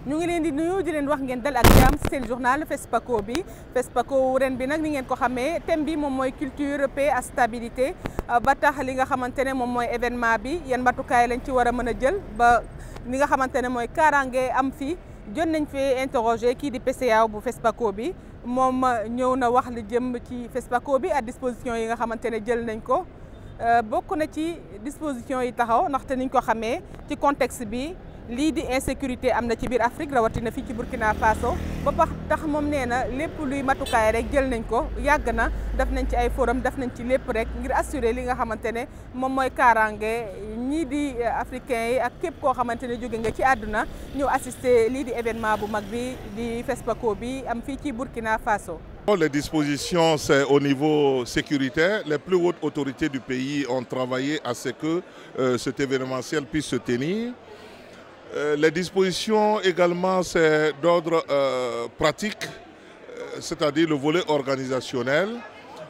ñu ngi leen di nuyu di leen wax ngeen dal ak jàmm ci seen journal FESPACO bi FESPACO ren bi nag ni ngeen ko xamee thème bi moom mooy culture paix et stabilité ba tax li nga xamante ne moom mooy événement bi yan matukaay lañ ci war a mën a jël ba li nga xamante ne mooy kaaraange am fi jot nañ fi interroger kii di PCA bu FESPACO bi moom ñëw na wax li jëm ci FESPACO bi ak disposition yi nga xamante ne jël nañ ko bokk na ci disposition yi taxaw ndaxte niñ ko xamee ci contexte bi lii di insécurité am na ci biir Afrique rawatina fii ci Burkina Faso ba tax moom nee na lépp luy matukaay rek jël nañ ko yàgg na def nañ ci ay forum def nañ ci lépp rek ngir assurer li nga xamante ne moom mooy kaaraange ñii di africains yi ak képp koo xamante ne jóge nga ci àdduna ñëw assister lii di événement bu mag bi di FESPACO bi am fii ci Burkina Faso. Les dispositions, c'est au niveau sécuritaire. Les plus hautes autorités du pays ont travaillé à ce que cet événementiel puisse se tenir. Les dispositions également, c'est d'ordre pratique, c'est-à-dire le volet organisationnel.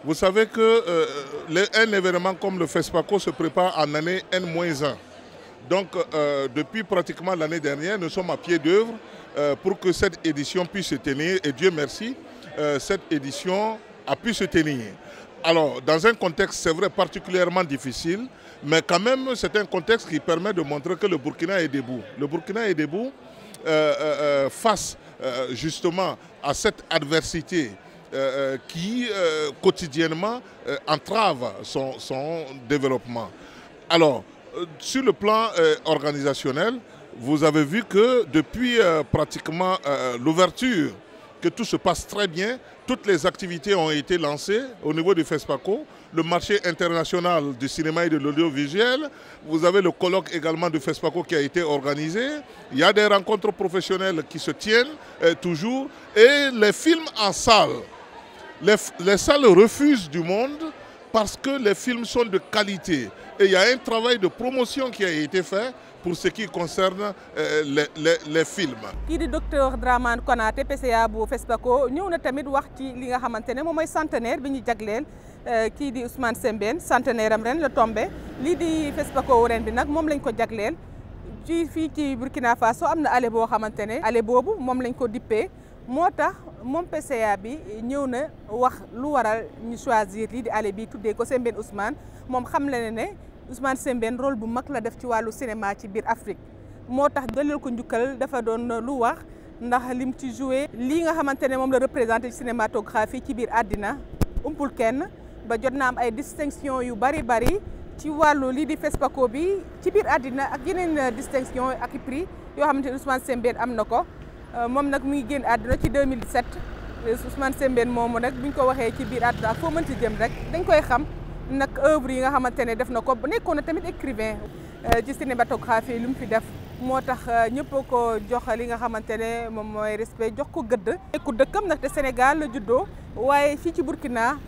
Vous savez qu'un événement comme le FESPACO se prépare en année N-1. Donc, depuis pratiquement l'année dernière, nous sommes à pied d'œuvre pour que cette édition puisse se tenir. Et Dieu merci, cette édition a pu se tenir. Alors, dans un contexte, c'est vrai, particulièrement difficile, mais quand même, c'est un contexte qui permet de montrer que le Burkina est debout. Le Burkina est debout face justement à cette adversité qui quotidiennement entrave son développement. Alors, sur le plan organisationnel, vous avez vu que depuis pratiquement l'ouverture, que tout se passe très bien. Toutes les activités ont été lancées au niveau du FESPACO, le marché international du cinéma et de l'audiovisuel. Vous avez le colloque également du FESPACO qui a été organisé. Il y a des rencontres professionnelles qui se tiennent toujours. Et les films en salle. Les salles refusent du monde parce que les films sont de qualité. Et il y a un travail de promotion qui a été fait pour ce qui concerne les films. kii di docteur Dramane Konaté PCA bu FESPACO ñëw na tamit wax ci li nga xamante ne moom mooy centenaire bi ñu jagleel kii di Ousmane Sembène centenaire am ren la tombé lii di FESPACO ren bi nag moom lañ ko jagleel ci fii ci Burkina Faso am na allée boo xamante ne allée boobu moom lañ ko dippee moo tax moom PCA bi ñëw na wax lu waral ñu choisir lii di allée bi tuddee ko Sembène Ousmane moom xam la ne Ousmane Sembène rôle bu mag la def ci wàllu cinéma ci biir Afrique moo tax dalal ko njukkal dafa doon lu wax ndax lim ci joué lii nga xamante ne moom la représenté ci cinématographie ci biir àddina umpul kenn ba jot na am ay distinction yu bari ci wàllu lii di FESPACO bi ci biir àddina ak yeneen distinction ak prix yoo xamante ne Ousmane Sembène am na ko moom nag muy génn àdduna ci 2017 Ousmane Sembène moomu nag buñ ko waxee ci biir àdduna ak foo mënti jëm rek dañ koy xam nag œuvre yi nga xamante ne def na ko nekkoon na tamit écrivain ci cinématographie lu mu fi def moo tax ñëpp ko jox li nga xamante ne moom mooy respect jox ko gëdd. ku dëkkam nag te Sénégal la juddoo waaye fii ci Burkina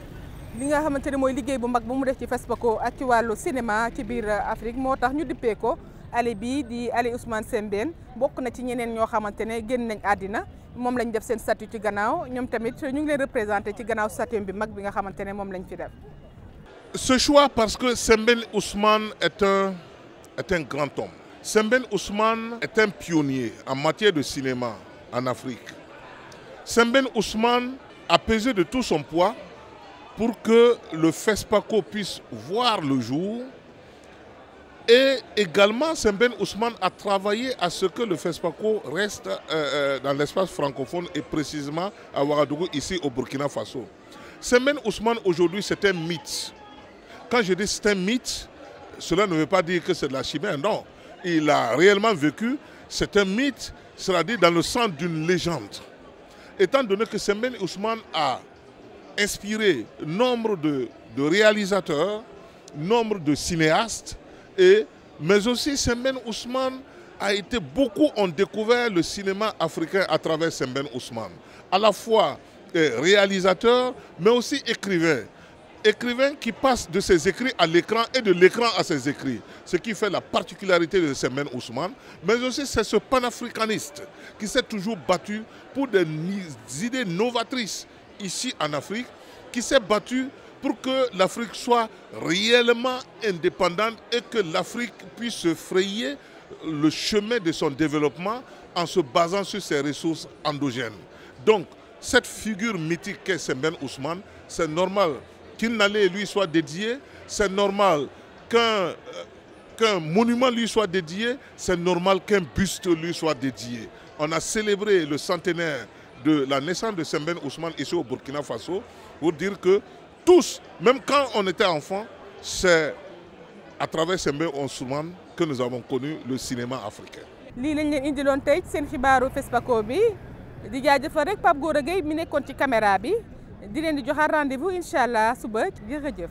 li nga xamante ne mooy liggéey bu mag bu mu def ci FESPACO ak ci wàllu cinéma ci biir Afrique moo tax ñu dippee ko allée bii di allée Ousmane Sembène bokk na ci ñeneen ñoo xamante ne génn nañ àddina moom lañ def seen statut ci gannaaw ñoom tamit ñu ngi leen représenté ci gannaaw statut bi mag bi nga xamante ne moom lañ fi def. Ce choix parce que Sembène Ousmane est un grand homme. Sembène Ousmane est un pionnier en matière de cinéma en Afrique. Sembène Ousmane a pesé de tout son poids pour que le FESPACO puisse voir le jour. Et également, Sembène Ousmane a travaillé à ce que le FESPACO reste dans l'espace francophone et précisément à Ouagadougou, ici au Burkina Faso. Sembène Ousmane, aujourd'hui, c'est un mythe. Quand je dis c'est un mythe, cela ne veut pas dire que c'est de la chimère, non. Il a réellement vécu, c'est un mythe, c'est-à-dire dans le sens d'une légende. Étant donné que Sembène Ousmane a inspiré nombre de réalisateurs, nombre de cinéastes, mais aussi Sembène Ousmane beaucoup ont découvert le cinéma africain à travers Sembène Ousmane. À la fois réalisateur, mais aussi écrivain. Écrivain qui passe de ses écrits à l'écran et de l'écran à ses écrits. Ce qui fait la particularité de Sembène Ousmane. Mais aussi c'est ce panafricaniste qui s'est toujours battu pour des idées novatrices ici en Afrique, qui s'est battu pour que l'Afrique soit réellement indépendante et que l'Afrique puisse se frayer le chemin de son développement en se basant sur ses ressources endogènes. Donc, cette figure mythique qu'est Sembène Ousmane, c'est normal qu'une allée lui soit dédiée, c'est normal qu'un monument lui soit dédié, c'est normal qu'un buste lui soit dédié. On a célébré le centenaire de la naissance de Sembène Ousmane ici au Burkina Faso pour dire que tous, même quand on était enfant, c'est à travers Sembène Ousmane que nous avons connu le cinéma africain. lii lañ leen indiloon tey seen xibaaru FESPACO bi di jaajëfal rek Pape Gora Gueye mi nekkoon ci caméra bi di leen di joxaat rendez-vous incha allah suba jërëjëf.